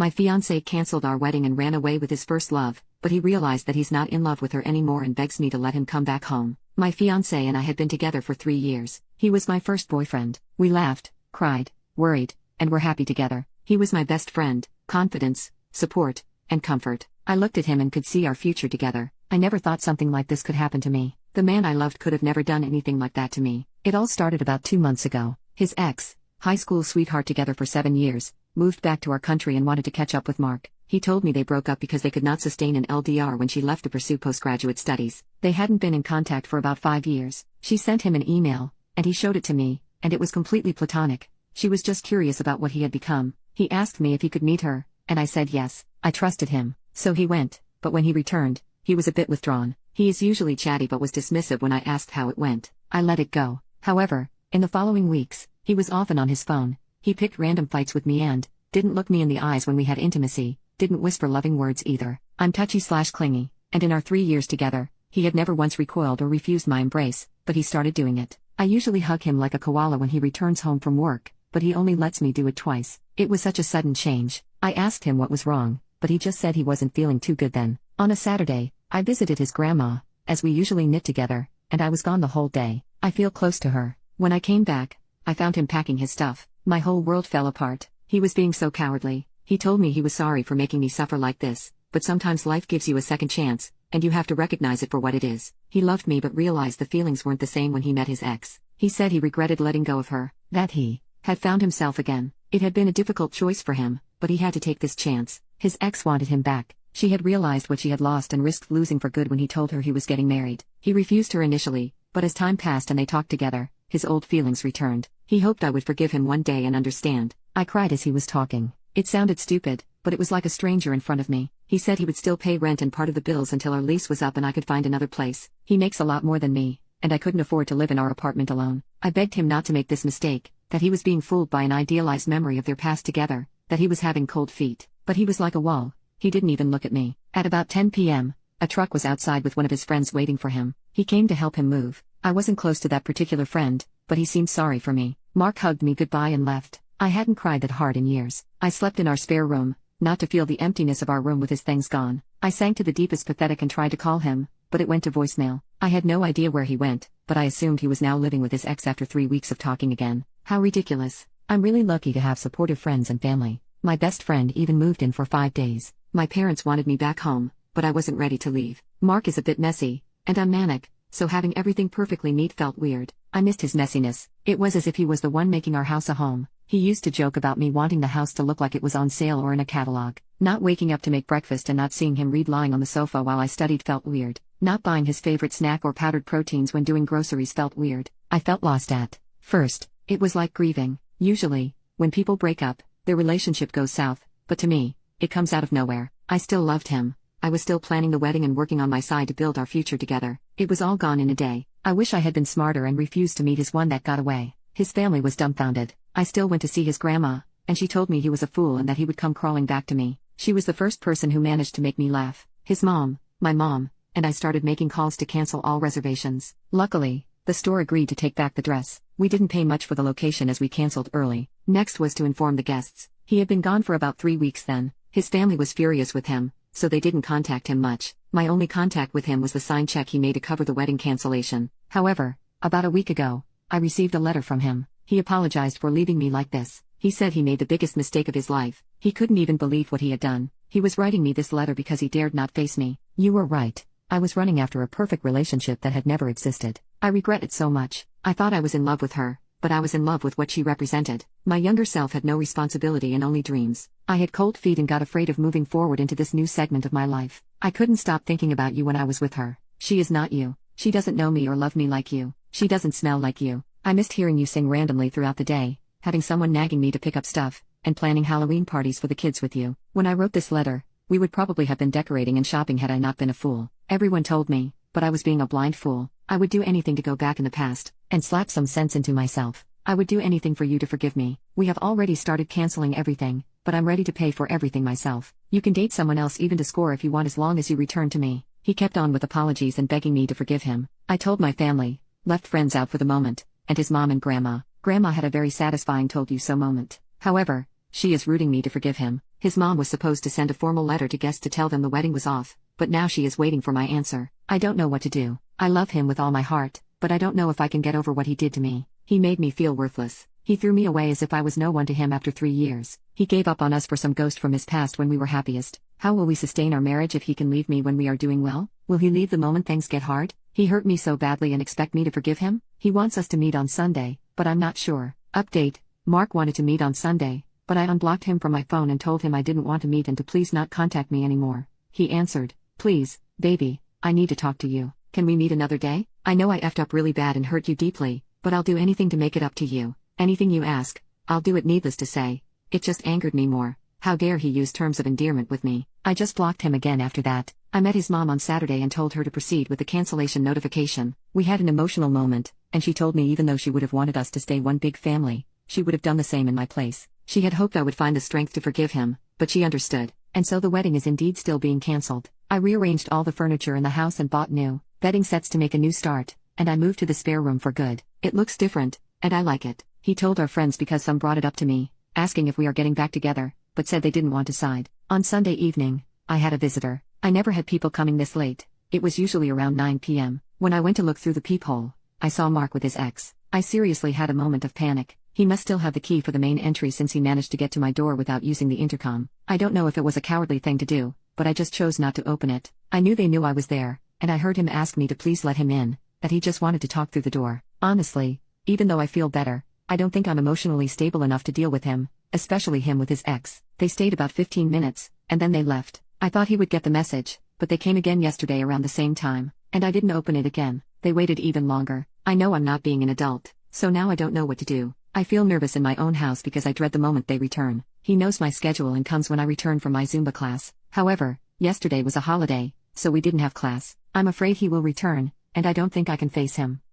My fiance canceled our wedding and ran away with his first love, but he realized that he's not in love with her anymore and begs me to let him come back home. My fiance and I had been together for 3 years. He was my first boyfriend. We laughed, cried, worried, and were happy together. He was my best friend, confidence, support, and comfort. I looked at him and could see our future together. I never thought something like this could happen to me. The man I loved could have never done anything like that to me. It all started about 2 months ago. His ex, high school sweetheart together for 7 years, moved back to our country and wanted to catch up with Mark. He told me they broke up because they could not sustain an LDR when she left to pursue postgraduate studies. They hadn't been in contact for about 5 years. She sent him an email, and he showed it to me, and it was completely platonic. She was just curious about what he had become. He asked me if he could meet her, and I said yes. I trusted him. So he went, but when he returned, he was a bit withdrawn. He is usually chatty but was dismissive when I asked how it went. I let it go. However, in the following weeks, he was often on his phone. He picked random fights with me and didn't look me in the eyes when we had intimacy, didn't whisper loving words either. I'm touchy/clingy, and in our 3 years together, he had never once recoiled or refused my embrace, but he started doing it. I usually hug him like a koala when he returns home from work, but he only lets me do it twice. It was such a sudden change. I asked him what was wrong, but he just said he wasn't feeling too good then. On a Saturday, I visited his grandma, as we usually knit together, and I was gone the whole day. I feel close to her. When I came back, I found him packing his stuff. My whole world fell apart. He was being so cowardly. He told me he was sorry for making me suffer like this, but sometimes life gives you a second chance, and you have to recognize it for what it is. He loved me but realized the feelings weren't the same when he met his ex. He said he regretted letting go of her, that he had found himself again. It had been a difficult choice for him, but he had to take this chance. His ex wanted him back. She had realized what she had lost and risked losing for good when he told her he was getting married. He refused her initially, but as time passed and they talked together, his old feelings returned. He hoped I would forgive him one day and understand. I cried as he was talking. It sounded stupid, but it was like a stranger in front of me. He said he would still pay rent and part of the bills until our lease was up and I could find another place. He makes a lot more than me, and I couldn't afford to live in our apartment alone. I begged him not to make this mistake, that he was being fooled by an idealized memory of their past together, that he was having cold feet. But he was like a wall. He didn't even look at me. At about 10 p.m., a truck was outside with one of his friends waiting for him. He came to help him move. I wasn't close to that particular friend, but he seemed sorry for me. Mark hugged me goodbye and left. I hadn't cried that hard in years. I slept in our spare room, not to feel the emptiness of our room with his things gone. I sank to the deepest pathetic and tried to call him, but it went to voicemail. I had no idea where he went, but I assumed he was now living with his ex after 3 weeks of talking again. How ridiculous. I'm really lucky to have supportive friends and family. My best friend even moved in for 5 days. My parents wanted me back home, but I wasn't ready to leave. Mark is a bit messy, and I'm manic, so having everything perfectly neat felt weird. I missed his messiness. It was as if he was the one making our house a home. He used to joke about me wanting the house to look like it was on sale or in a catalog. Not waking up to make breakfast and not seeing him read lying on the sofa while I studied felt weird. Not buying his favorite snack or powdered proteins when doing groceries felt weird. I felt lost at first. It was like grieving. Usually, when people break up, their relationship goes south, but to me, it comes out of nowhere. I still loved him. I was still planning the wedding and working on my side to build our future together. It was all gone in a day. I wish I had been smarter and refused to meet his one that got away. His family was dumbfounded. I still went to see his grandma, and she told me he was a fool and that he would come crawling back to me. She was the first person who managed to make me laugh. His mom, my mom, and I started making calls to cancel all reservations. Luckily, the store agreed to take back the dress. We didn't pay much for the location as we canceled early. Next was to inform the guests. He had been gone for about 3 weeks then. His family was furious with him, so they didn't contact him much. My only contact with him was the signed check he made to cover the wedding cancellation. However, about a week ago, I received a letter from him. He apologized for leaving me like this. He said he made the biggest mistake of his life. He couldn't even believe what he had done. He was writing me this letter because he dared not face me. You were right. I was running after a perfect relationship that had never existed. I regret it so much. I thought I was in love with her, but I was in love with what she represented. My younger self had no responsibility and only dreams. I had cold feet and got afraid of moving forward into this new segment of my life. I couldn't stop thinking about you when I was with her. She is not you. She doesn't know me or love me like you. She doesn't smell like you. I missed hearing you sing randomly throughout the day, having someone nagging me to pick up stuff, and planning Halloween parties for the kids with you. When I wrote this letter, we would probably have been decorating and shopping had I not been a fool. Everyone told me, but I was being a blind fool. I would do anything to go back in the past, and slap some sense into myself. I would do anything for you to forgive me. We have already started canceling everything, but I'm ready to pay for everything myself. You can date someone else even to score if you want as long as you return to me. He kept on with apologies and begging me to forgive him. I told my family, left friends out for the moment, and his mom and grandma. Grandma had a very satisfying told you so moment. However, she is rooting me to forgive him. His mom was supposed to send a formal letter to guests to tell them the wedding was off, but now she is waiting for my answer. I don't know what to do. I love him with all my heart, but I don't know if I can get over what he did to me. He made me feel worthless. He threw me away as if I was no one to him after 3 years. He gave up on us for some ghost from his past when we were happiest. How will we sustain our marriage if he can leave me when we are doing well? Will he leave the moment things get hard? He hurt me so badly and expect me to forgive him? He wants us to meet on Sunday, but I'm not sure. Update: Mark wanted to meet on Sunday, but I unblocked him from my phone and told him I didn't want to meet and to please not contact me anymore. He answered, "Please, baby, I need to talk to you. Can we meet another day? I know I effed up really bad and hurt you deeply, but I'll do anything to make it up to you. Anything you ask, I'll do it." Needless to say, it just angered me more. How dare he use terms of endearment with me? I just blocked him again after that. I met his mom on Saturday and told her to proceed with the cancellation notification. We had an emotional moment, and she told me even though she would have wanted us to stay one big family, she would have done the same in my place. She had hoped I would find the strength to forgive him, but she understood, and so the wedding is indeed still being cancelled. I rearranged all the furniture in the house and bought new bedding sets to make a new start, and I moved to the spare room for good. It looks different, and I like it. He told our friends because some brought it up to me, asking if we are getting back together, but said they didn't want to side. On Sunday evening, I had a visitor. I never had people coming this late. It was usually around 9 p.m. When I went to look through the peephole, I saw Mark with his ex. I seriously had a moment of panic. He must still have the key for the main entry since he managed to get to my door without using the intercom. I don't know if it was a cowardly thing to do, but I just chose not to open it. I knew they knew I was there, and I heard him ask me to please let him in, that he just wanted to talk through the door. Honestly, even though I feel better, I don't think I'm emotionally stable enough to deal with him, especially him with his ex. They stayed about 15 minutes, and then they left. I thought he would get the message, but they came again yesterday around the same time, and I didn't open it again. They waited even longer. I know I'm not being an adult, so now I don't know what to do. I feel nervous in my own house because I dread the moment they return. He knows my schedule and comes when I return from my Zumba class. However, yesterday was a holiday, so we didn't have class. I'm afraid he will return, and I don't think I can face him.